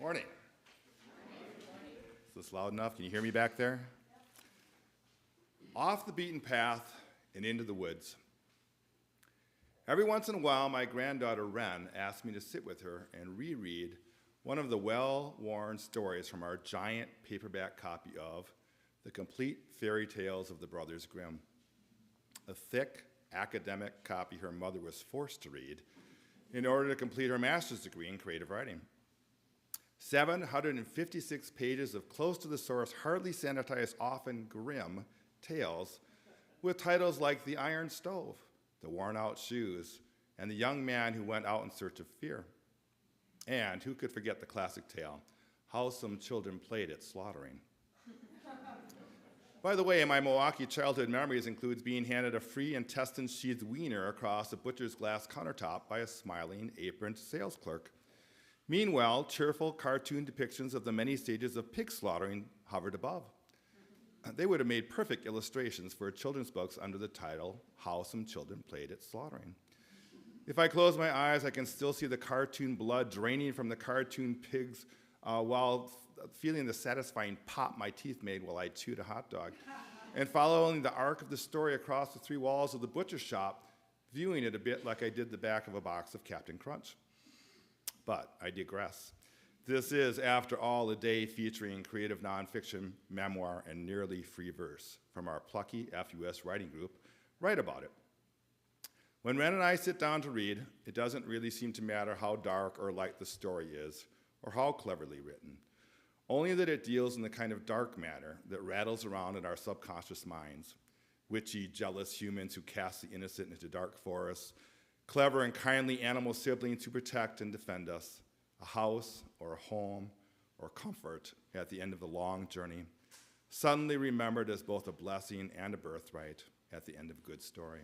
Morning. Is this loud enough? Can you hear me back there? Off the beaten path and into the woods. Every once in a while, my granddaughter Wren asked me to sit with her and reread one of the well-worn stories from our giant paperback copy of The Complete Fairy Tales of the Brothers Grimm, a thick academic copy her mother was forced to read in order to complete her master's degree in creative writing. 756 pages of close-to-the-source, hardly sanitized, often grim tales with titles like The Iron Stove, The Worn-Out Shoes, and The Young Man Who Went Out in Search of Fear. And who could forget the classic tale, How Some Children Played at Slaughtering. By the way, my Milwaukee childhood memories includes being handed a free intestine-sheathed wiener across a butcher's glass countertop by a smiling, aproned sales clerk. Meanwhile, cheerful cartoon depictions of the many stages of pig slaughtering hovered above. They would have made perfect illustrations for children's books under the title, How Some Children Played at Slaughtering. If I close my eyes, I can still see the cartoon blood draining from the cartoon pigs while feeling the satisfying pop my teeth made while I chewed a hot dog, and following the arc of the story across the three walls of the butcher shop, viewing it a bit like I did the back of a box of Captain Crunch. But I digress. This is, after all, a day featuring creative nonfiction, memoir, and nearly free verse from our plucky FUS writing group, Write About It. When Ren and I sit down to read, it doesn't really seem to matter how dark or light the story is, or how cleverly written, only that it deals in the kind of dark matter that rattles around in our subconscious minds, witchy, jealous humans who cast the innocent into dark forests, clever and kindly animal siblings who protect and defend us, a house or a home or comfort at the end of the long journey, suddenly remembered as both a blessing and a birthright at the end of a good story.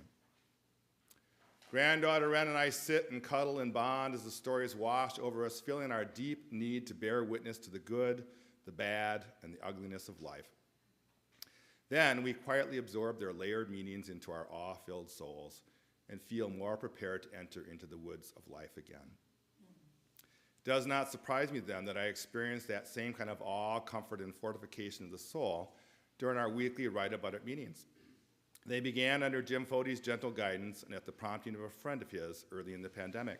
Granddaughter Wren and I sit and cuddle and bond as the stories wash over us, feeling our deep need to bear witness to the good, the bad, and the ugliness of life. Then we quietly absorb their layered meanings into our awe-filled souls and feel more prepared to enter into the woods of life again. It does not surprise me then that I experienced that same kind of awe, comfort, and fortification of the soul during our weekly Write About It meetings. They began under Jim Fode's gentle guidance and at the prompting of a friend of his early in the pandemic.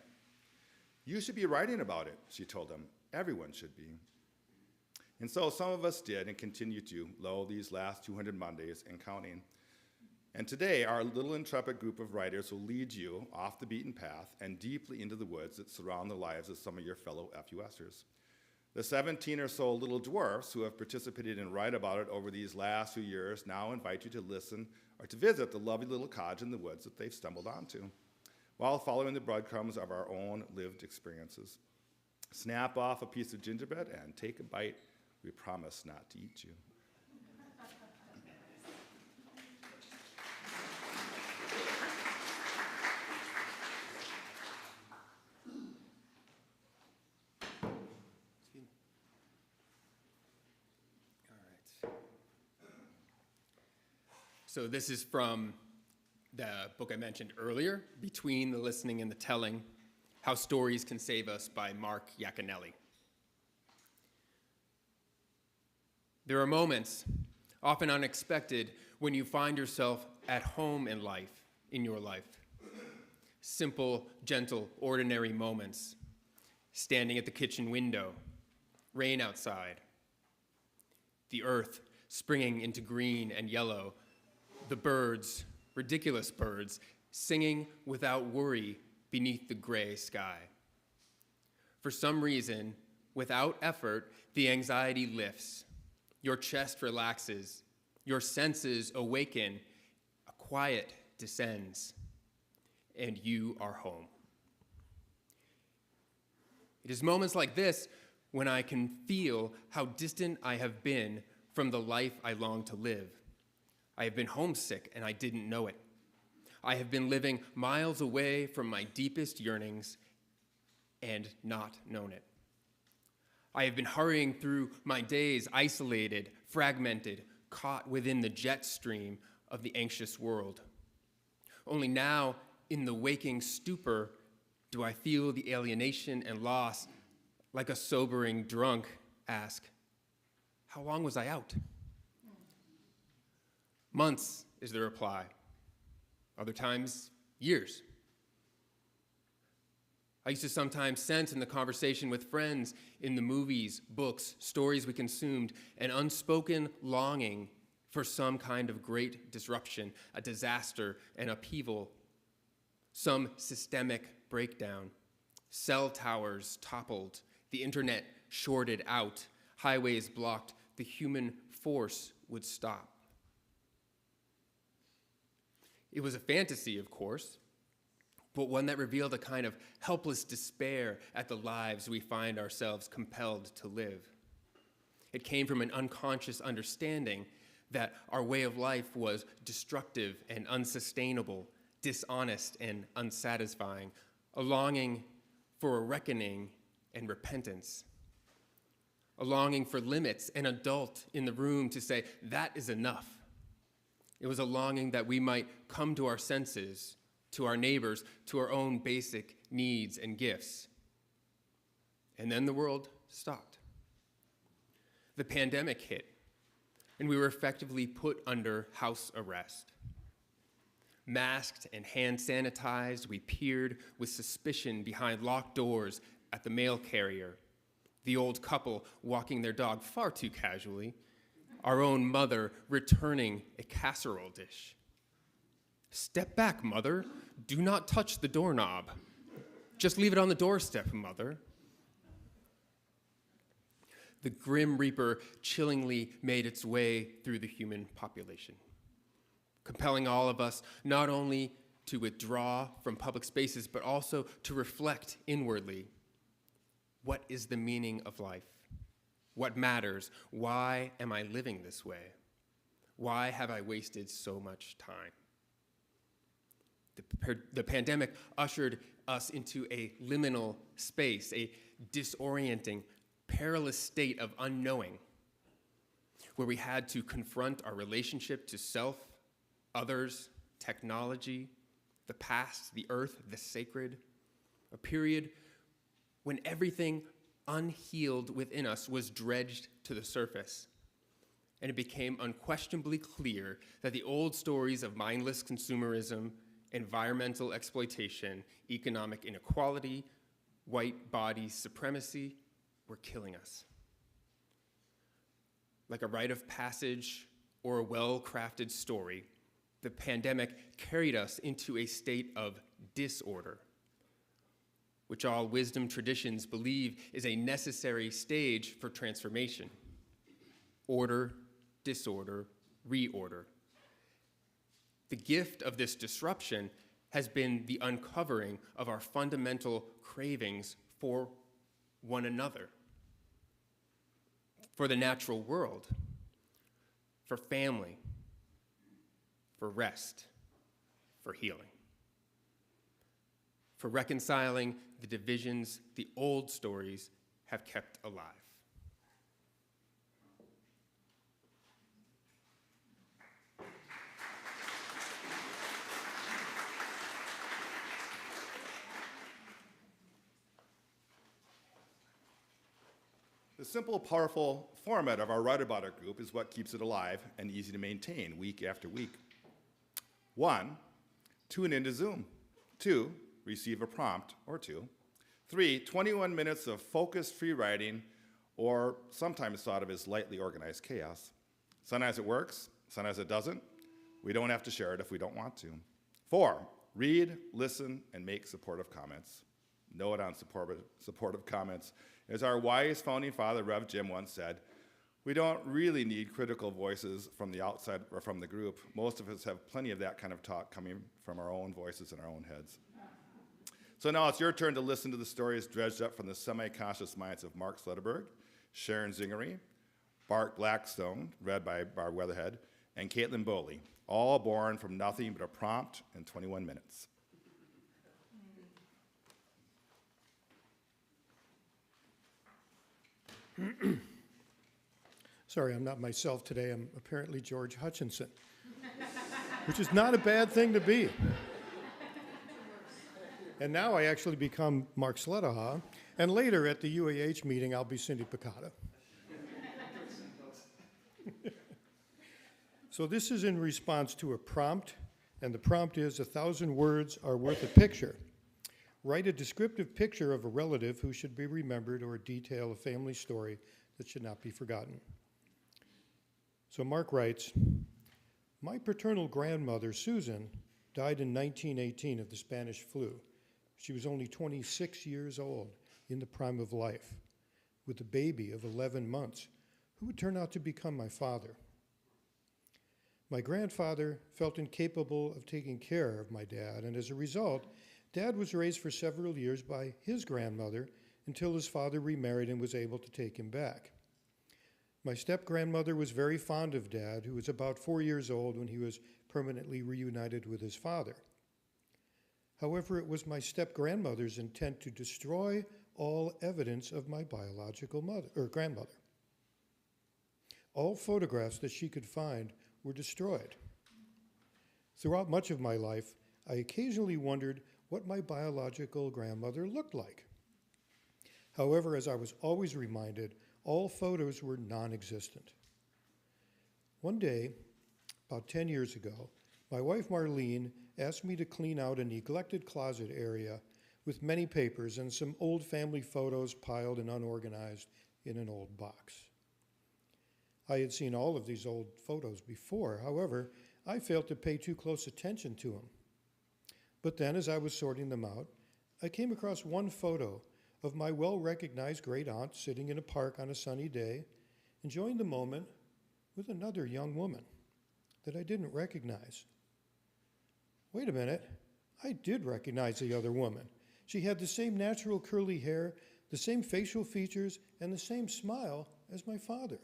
You should be writing about it, she told him. Everyone should be. And so some of us did and continue to, these last 200 Mondays and counting. And today, our little intrepid group of writers will lead you off the beaten path and deeply into the woods that surround the lives of some of your fellow FUSers. The 17 or so little dwarfs who have participated in Write About It over these last few years now invite you to listen or to visit the lovely little cottage in the woods that they've stumbled onto, while following the breadcrumbs of our own lived experiences. Snap off a piece of gingerbread and take a bite. We promise not to eat you. So this is from the book I mentioned earlier, Between the Listening and the Telling, How Stories Can Save Us by Mark Yaconelli. There are moments, often unexpected, when you find yourself at home in your life. Simple, gentle, ordinary moments. Standing at the kitchen window, rain outside, the earth springing into green and yellow, the birds, ridiculous birds, singing without worry beneath the gray sky. For some reason, without effort, the anxiety lifts. Your chest relaxes. Your senses awaken. A quiet descends. And you are home. It is moments like this when I can feel how distant I have been from the life I long to live. I have been homesick and I didn't know it. I have been living miles away from my deepest yearnings and not known it. I have been hurrying through my days isolated, fragmented, caught within the jet stream of the anxious world. Only now, in the waking stupor, do I feel the alienation and loss like a sobering drunk, ask, how long was I out? Months is the reply. Other times, years. I used to sometimes sense in the conversation with friends, in the movies, books, stories we consumed, an unspoken longing for some kind of great disruption, a disaster, an upheaval, some systemic breakdown. Cell towers toppled, the internet shorted out, highways blocked, the human force would stop. It was a fantasy, of course, but one that revealed a kind of helpless despair at the lives we find ourselves compelled to live. It came from an unconscious understanding that our way of life was destructive and unsustainable, dishonest and unsatisfying, a longing for a reckoning and repentance, a longing for limits, an adult in the room to say, that is enough. It was a longing that we might come to our senses, to our neighbors, to our own basic needs and gifts. And then the world stopped. The pandemic hit, and we were effectively put under house arrest. Masked and hand sanitized, we peered with suspicion behind locked doors at the mail carrier, the old couple walking their dog far too casually, our own mother returning a casserole dish. Step back, mother. Do not touch the doorknob. Just leave it on the doorstep, mother. The Grim Reaper chillingly made its way through the human population, compelling all of us not only to withdraw from public spaces, but also to reflect inwardly. What is the meaning of life? What matters? Why am I living this way? Why have I wasted so much time? The pandemic ushered us into a liminal space, a disorienting, perilous state of unknowing, where we had to confront our relationship to self, others, technology, the past, the earth, the sacred, a period when everything unhealed within us was dredged to the surface. And it became unquestionably clear that the old stories of mindless consumerism, environmental exploitation, economic inequality, white body supremacy were killing us. Like a rite of passage or a well-crafted story, the pandemic carried us into a state of disorder, which all wisdom traditions believe is a necessary stage for transformation. Order, disorder, reorder. The gift of this disruption has been the uncovering of our fundamental cravings for one another, for the natural world, for family, for rest, for healing, for reconciling the divisions the old stories have kept alive. The simple, powerful format of our Write About It group is what keeps it alive and easy to maintain week after week. 1, tune into Zoom. 2, receive a prompt or 2. 3, 21 minutes of focused free writing, or sometimes thought of as lightly organized chaos. Sometimes it works, sometimes it doesn't. We don't have to share it if we don't want to. 4, read, listen, and make supportive comments. Note on supportive comments. As our wise founding father, Rev. Jim, once said, we don't really need critical voices from the outside or from the group. Most of us have plenty of that kind of talk coming from our own voices in our own heads. So now it's your turn to listen to the stories dredged up from the semi-conscious minds of Mark Sletterberg, Sharon Zingery, Bart Blackstone, read by Barb Weatherhead, and Caitlin Bowley, all born from nothing but a prompt in 21 minutes. Sorry, I'm not myself today. I'm apparently George Hutchinson, which is not a bad thing to be. And now I actually become Mark Slettaha, And later at the UAH meeting, I'll be Cindy Piccata. So this is in response to a prompt, and the prompt is 1,000 words are worth a picture. Write a descriptive picture of a relative who should be remembered or detail a family story that should not be forgotten. So Mark writes, my paternal grandmother, Susan, died in 1918 of the Spanish flu. She was only 26 years old, in the prime of life, with a baby of 11 months, who would turn out to become my father. My grandfather felt incapable of taking care of my dad, and as a result, Dad was raised for several years by his grandmother until his father remarried and was able to take him back. My step-grandmother was very fond of Dad, who was about 4 years old when he was permanently reunited with his father. However, it was my step-grandmother's intent to destroy all evidence of my biological grandmother. All photographs that she could find were destroyed. Throughout much of my life, I occasionally wondered what my biological grandmother looked like. However, as I was always reminded, all photos were non-existent. One day, about 10 years ago, my wife Marlene asked me to clean out a neglected closet area with many papers and some old family photos piled and unorganized in an old box. I had seen all of these old photos before. However, I failed to pay too close attention to them. But then, as I was sorting them out, I came across one photo of my well-recognized great-aunt sitting in a park on a sunny day, enjoying the moment with another young woman that I didn't recognize. Wait a minute, I did recognize the other woman. She had the same natural curly hair, the same facial features, and the same smile as my father.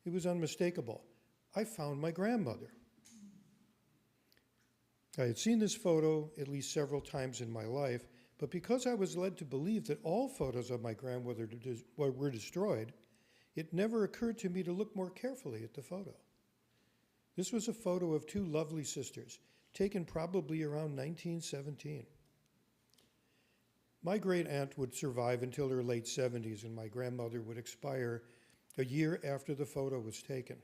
It was unmistakable. I found my grandmother. I had seen this photo at least several times in my life, but because I was led to believe that all photos of my grandmother were destroyed, it never occurred to me to look more carefully at the photo. This was a photo of two lovely sisters, taken probably around 1917. My great-aunt would survive until her late 70s, and my grandmother would expire a year after the photo was taken.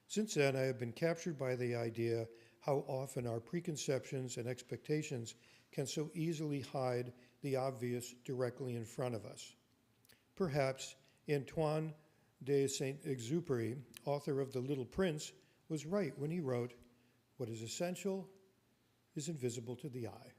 Since then, I have been captured by the idea how often our preconceptions and expectations can so easily hide the obvious directly in front of us. Perhaps Antoine de Saint-Exupéry, author of The Little Prince, was right when he wrote, "What is essential is invisible to the eye."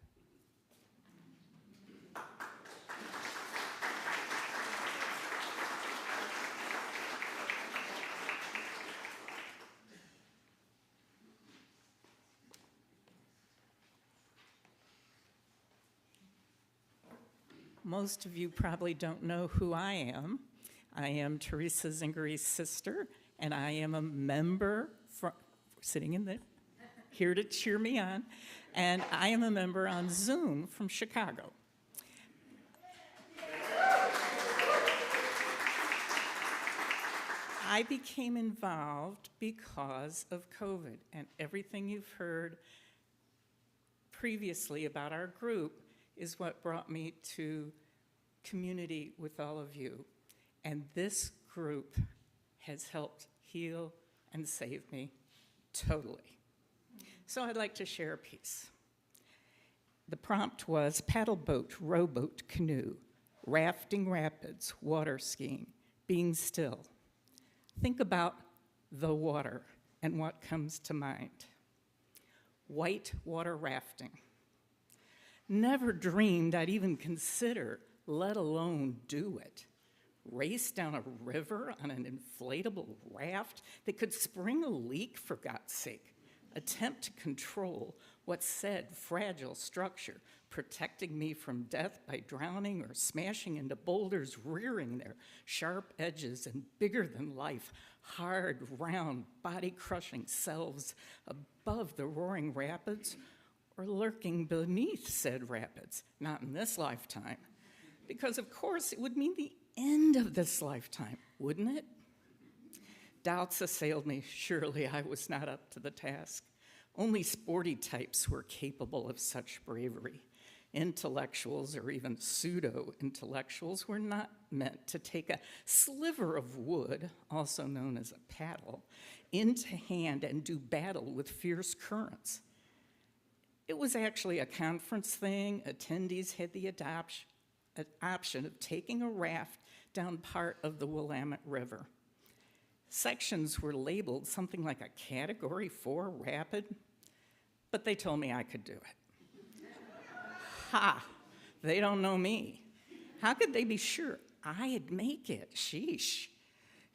Most of you probably don't know who I am. I am Teresa Zingery's sister, and I am a member sitting in there, here to cheer me on, and I am a member on Zoom from Chicago. I became involved because of COVID, and everything you've heard previously about our group is what brought me to community with all of you. And this group has helped heal and save me totally. So I'd like to share a piece. The prompt was paddle boat, rowboat, canoe, rafting rapids, water skiing, being still. Think about the water and what comes to mind. White water rafting. Never dreamed I'd even consider, let alone do it. Race down a river on an inflatable raft that could spring a leak, for God's sake. Attempt to control what's said fragile structure, protecting me from death by drowning or smashing into boulders, rearing their sharp edges and bigger than life, hard, round, body-crushing selves above the roaring rapids, or lurking beneath said rapids, not in this lifetime. Because of course it would mean the end of this lifetime, wouldn't it? Doubts assailed me. Surely I was not up to the task. Only sporty types were capable of such bravery. Intellectuals, or even pseudo-intellectuals, were not meant to take a sliver of wood, also known as a paddle, into hand and do battle with fierce currents. It was actually a conference thing. Attendees had the option of taking a raft down part of the Willamette River. Sections were labeled something like a Category 4 rapid, but they told me I could do it. Ha! They don't know me. How could they be sure I'd make it? Sheesh.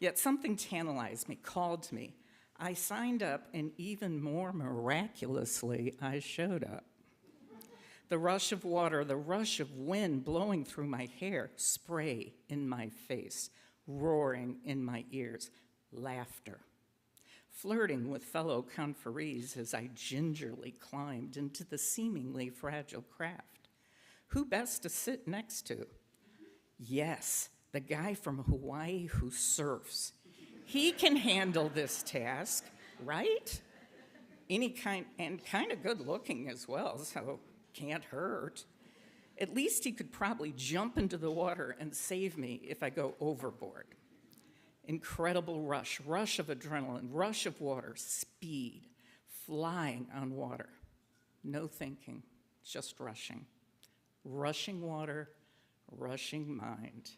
Yet something tantalized me, called to me. I signed up, and even more miraculously, I showed up. The rush of water, the rush of wind blowing through my hair, spray in my face, roaring in my ears, laughter. Flirting with fellow conferees as I gingerly climbed into the seemingly fragile craft. Who best to sit next to? Yes, the guy from Hawaii who surfs. He can handle this task, right? And kind of good looking as well, so can't hurt. At least he could probably jump into the water and save me if I go overboard. Incredible rush of adrenaline, rush of water, speed, flying on water. No thinking, just rushing. Rushing water, rushing mind.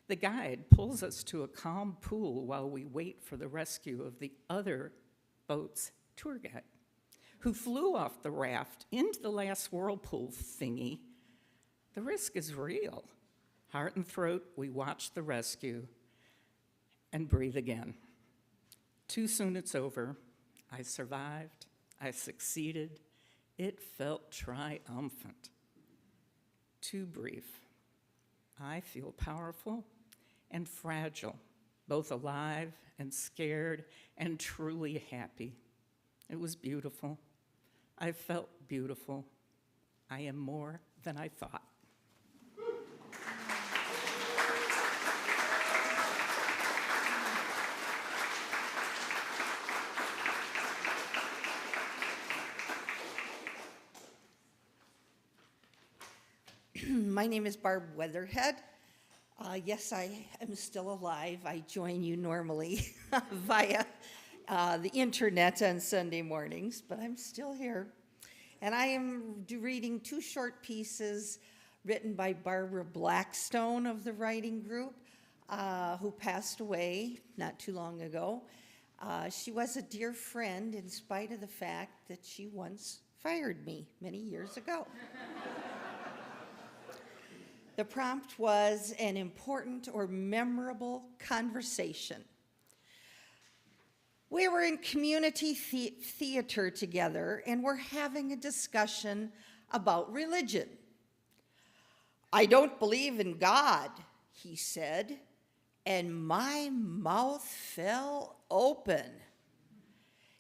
The guide pulls us to a calm pool while we wait for the rescue of the other boat's tour guide, who flew off the raft into the last whirlpool thingy. The risk is real. Heart and throat, we watch the rescue and breathe again. Too soon it's over. I survived. I succeeded. It felt triumphant. Too brief. I feel powerful and fragile, both alive and scared and truly happy. It was beautiful. I felt beautiful. I am more than I thought. My name is Barb Weatherhead. Yes, I am still alive. I join you normally via the internet on Sunday mornings, but I'm still here. And I am reading two short pieces written by Barbara Blackstone of the writing group, who passed away not too long ago. She was a dear friend in spite of the fact that she once fired me many years ago. The prompt was an important or memorable conversation. We were in community theater together, and we're having a discussion about religion. I don't believe in God, he said, and my mouth fell open.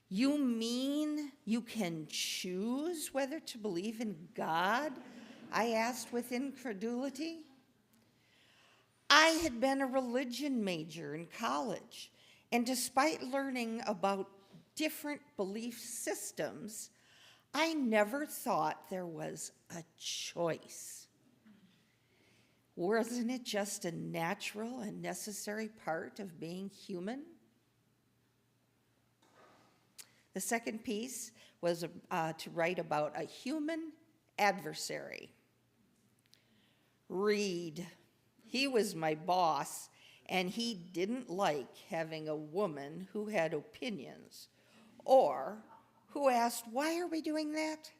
You mean you can choose whether to believe in God? I asked with incredulity. I had been a religion major in college, and despite learning about different belief systems, I never thought there was a choice. Wasn't it just a natural and necessary part of being human? The second piece was to write about a human adversary. Reed, he was my boss, and he didn't like having a woman who had opinions or who asked, why are we doing that?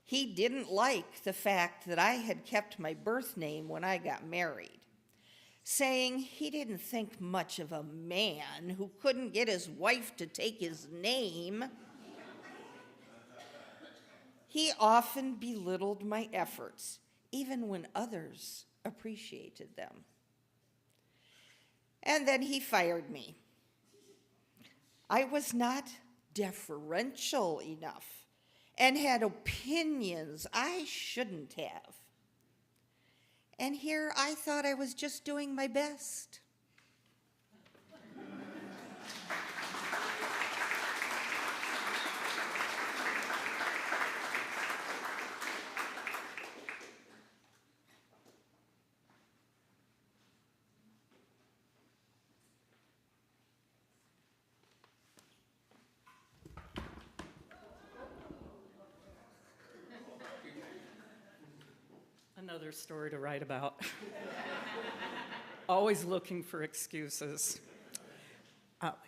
He didn't like the fact that I had kept my birth name when I got married, saying he didn't think much of a man who couldn't get his wife to take his name. He often belittled my efforts, even when others appreciated them. And then he fired me. I was not deferential enough and had opinions I shouldn't have. And here I thought I was just doing my best. another story to write about. Always looking for excuses.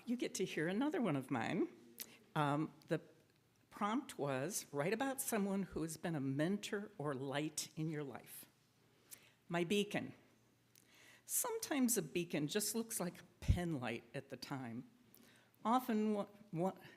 You get to hear another one of mine. The prompt was, write about someone who has been a mentor or light in your life. My beacon. Sometimes a beacon just looks like a pen light at the time. Often,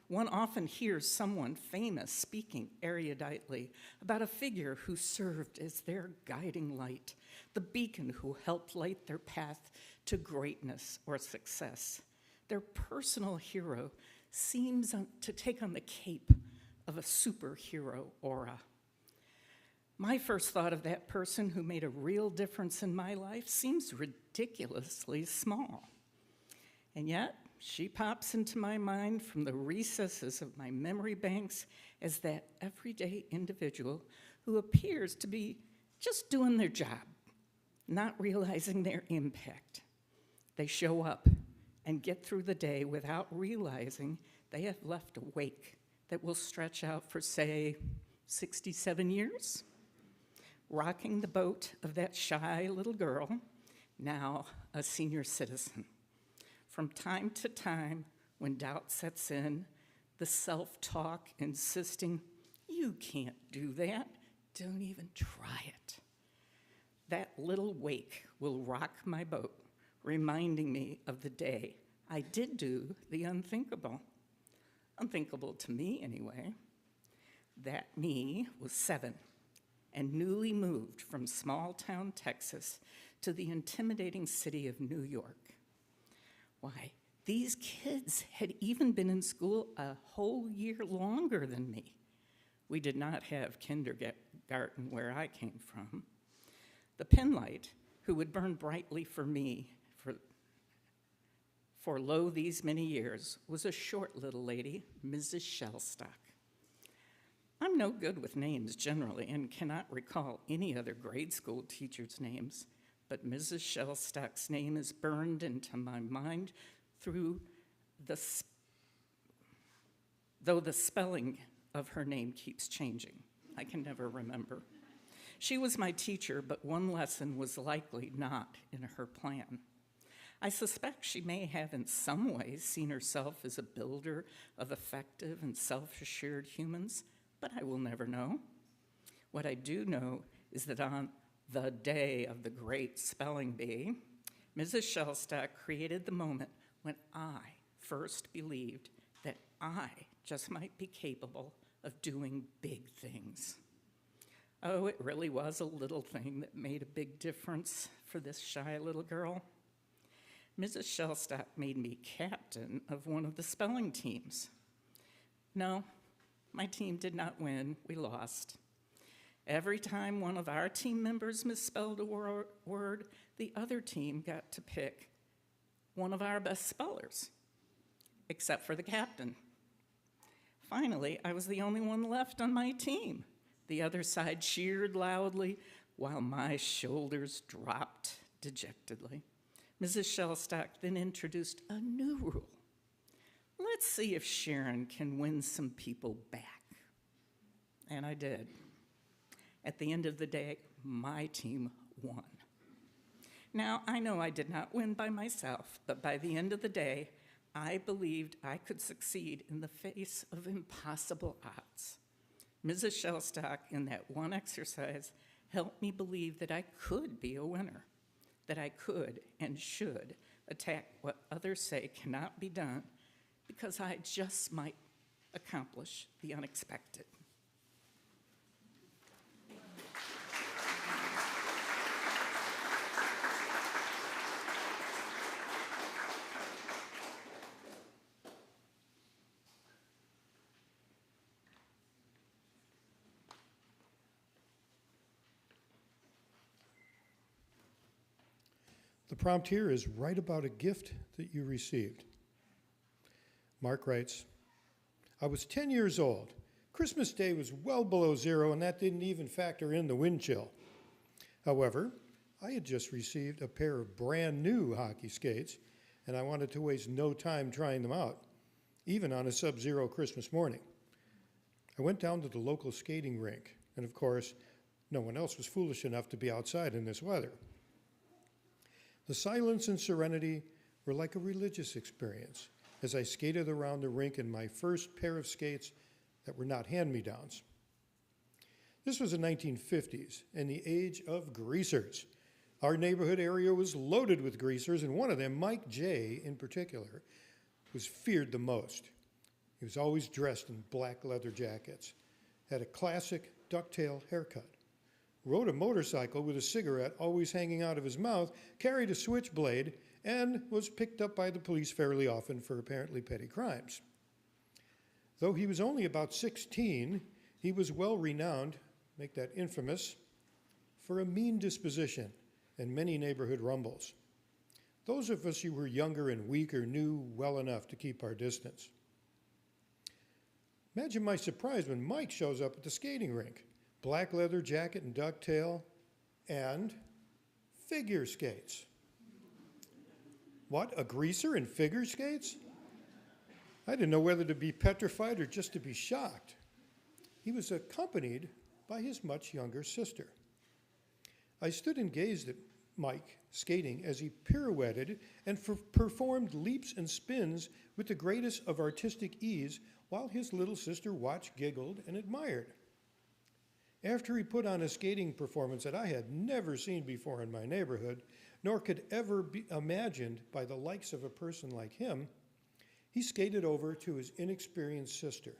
one often hears someone famous speaking eruditely about a figure who served as their guiding light, the beacon who helped light their path to greatness or success. Their personal hero seems to take on the cape of a superhero aura. My first thought of that person who made a real difference in my life seems ridiculously small. And yet, she pops into my mind from the recesses of my memory banks as that everyday individual who appears to be just doing their job, not realizing their impact. They show up and get through the day without realizing they have left a wake that will stretch out for, say, 67 years, rocking the boat of that shy little girl, now a senior citizen. From time to time, when doubt sets in, the self-talk insisting, you can't do that, don't even try it. That little wake will rock my boat, reminding me of the day I did do the unthinkable. Unthinkable to me, anyway. That me was 7 and newly moved from small-town Texas to the intimidating city of New York. Why, these kids had even been in school a whole year longer than me. We did not have kindergarten where I came from. The penlight, who would burn brightly for me for lo these many years, was a short little lady, Mrs. Shellstock. I'm no good with names generally and cannot recall any other grade school teacher's names, but Mrs. Shellstock's name is burned into my mind though the spelling of her name keeps changing. I can never remember. She was my teacher, but one lesson was likely not in her plan. I suspect she may have in some ways seen herself as a builder of effective and self-assured humans, but I will never know. What I do know is that on the day of the great spelling bee, Mrs. Shellstock created the moment when I first believed that I just might be capable of doing big things. Oh, it really was a little thing that made a big difference for this shy little girl. Mrs. Shellstock made me captain of one of the spelling teams. No, my team did not win, we lost. Every time one of our team members misspelled a word, the other team got to pick one of our best spellers, except for the captain. Finally, I was the only one left on my team. The other side cheered loudly while my shoulders dropped dejectedly. Mrs. Shellstock then introduced a new rule. Let's see if Sharon can win some people back. And I did. At the end of the day, my team won. Now, I know I did not win by myself, but by the end of the day, I believed I could succeed in the face of impossible odds. Mrs. Shellstock, in that one exercise, helped me believe that I could be a winner, that I could and should attack what others say cannot be done because I just might accomplish the unexpected. The prompt here is write about a gift that you received. Mark writes, I was 10 years old. Christmas Day was well below zero, and that didn't even factor in the wind chill. However, I had just received a pair of brand new hockey skates, and I wanted to waste no time trying them out, even on a sub-zero Christmas morning. I went down to the local skating rink, and of course, No one else was foolish enough to be outside in this weather. The silence and serenity were like a religious experience as I skated around the rink in my first pair of skates that were not hand-me-downs. This was the 1950s and the age of greasers. Our neighborhood area was loaded with greasers, and one of them, Mike J. in particular, was feared the most. He was always dressed in black leather jackets, had a classic ducktail haircut, rode a motorcycle with a cigarette always hanging out of his mouth, carried a switchblade, and was picked up by the police fairly often for apparently petty crimes. Though he was only about 16, he was well renowned, make that infamous, for a mean disposition and many neighborhood rumbles. Those of us who were younger and weaker knew well enough to keep our distance. Imagine my surprise when Mike shows up at the skating rink. Black leather jacket and ducktail, and figure skates. What, a greaser in figure skates? I didn't know whether to be petrified or just to be shocked. He was accompanied by his much younger sister. I stood and gazed at Mike skating as he pirouetted and performed leaps and spins with the greatest of artistic ease while his little sister watched, giggled, and admired. After he put on a skating performance that I had never seen before in my neighborhood, nor could ever be imagined by the likes of a person like him, he skated over to his inexperienced sister.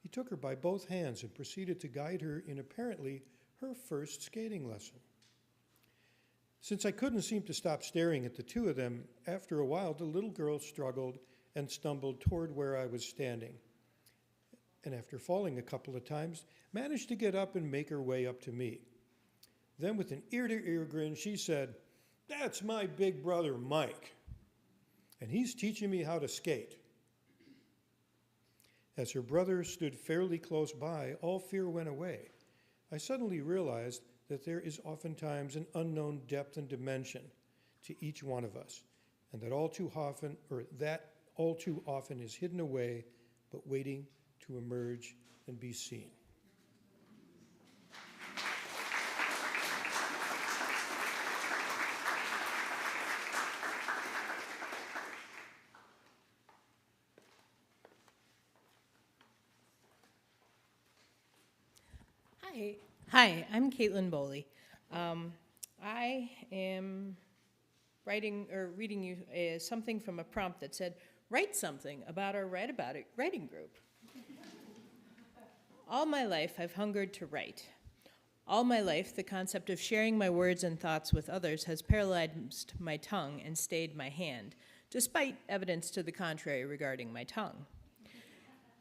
He took her by both hands and proceeded to guide her in apparently her first skating lesson. Since I couldn't seem to stop staring at the two of them, after a while the little girl struggled and stumbled toward where I was standing, and after falling a couple of times, managed to get up and make her way up to me. Then with an ear-to-ear grin, she said, "That's my big brother, Mike, and he's teaching me how to skate." As her brother stood fairly close by, all fear went away. I suddenly realized that there is oftentimes an unknown depth and dimension to each one of us, and that all too often is hidden away, but waiting to emerge and be seen. Hi, I'm Caitlin Boley. I am reading you something from a prompt that said, write something about our Write About It writing group. All my life, I've hungered to write. All my life, the concept of sharing my words and thoughts with others has paralyzed my tongue and stayed my hand, despite evidence to the contrary regarding my tongue.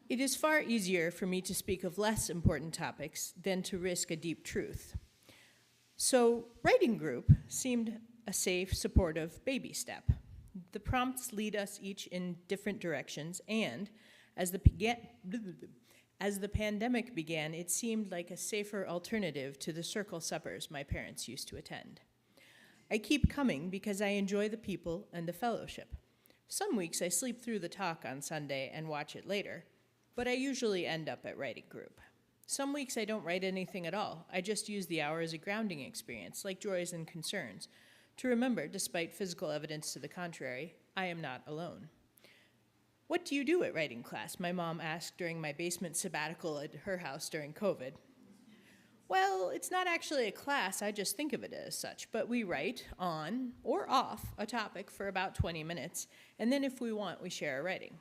It is far easier for me to speak of less important topics than to risk a deep truth. So, writing group seemed a safe, supportive baby step. The prompts lead us each in different directions, and as the pandemic began, it seemed like a safer alternative to the circle suppers my parents used to attend. I keep coming because I enjoy the people and the fellowship. Some weeks I sleep through the talk on Sunday and watch it later, but I usually end up at writing group. Some weeks I don't write anything at all. I just use the hour as a grounding experience, like joys and concerns, to remember, despite physical evidence to the contrary, I am not alone. What do you do at writing class? My mom asked during my basement sabbatical at her house during COVID. Well, it's not actually a class, I just think of it as such, but we write on or off a topic for about 20 minutes, and then if we want, we share our writing.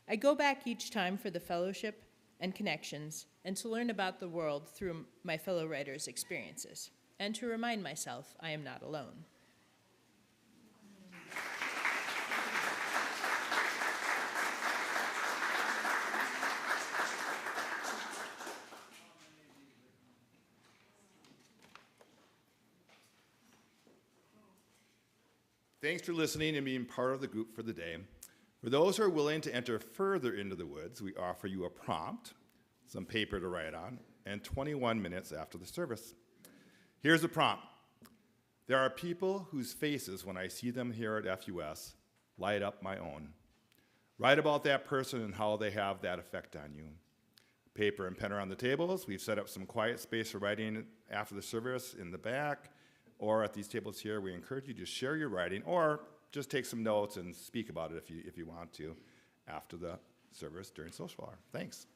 I go back each time for the fellowship and connections, and to learn about the world through my fellow writers' experiences, and to remind myself I am not alone. Thanks for listening and being part of the group for the day. For those who are willing to enter further into the woods, we offer you a prompt, some paper to write on, and 21 minutes after the service. Here's the prompt. There are people whose faces, when I see them here at FUS, light up my own. Write about that person and how they have that effect on you. Paper and pen are on the tables. We've set up some quiet space for writing after the service in the back, or at these tables here. We encourage you to share your writing, or just take some notes and speak about it if you want to after the service during social hour. Thanks.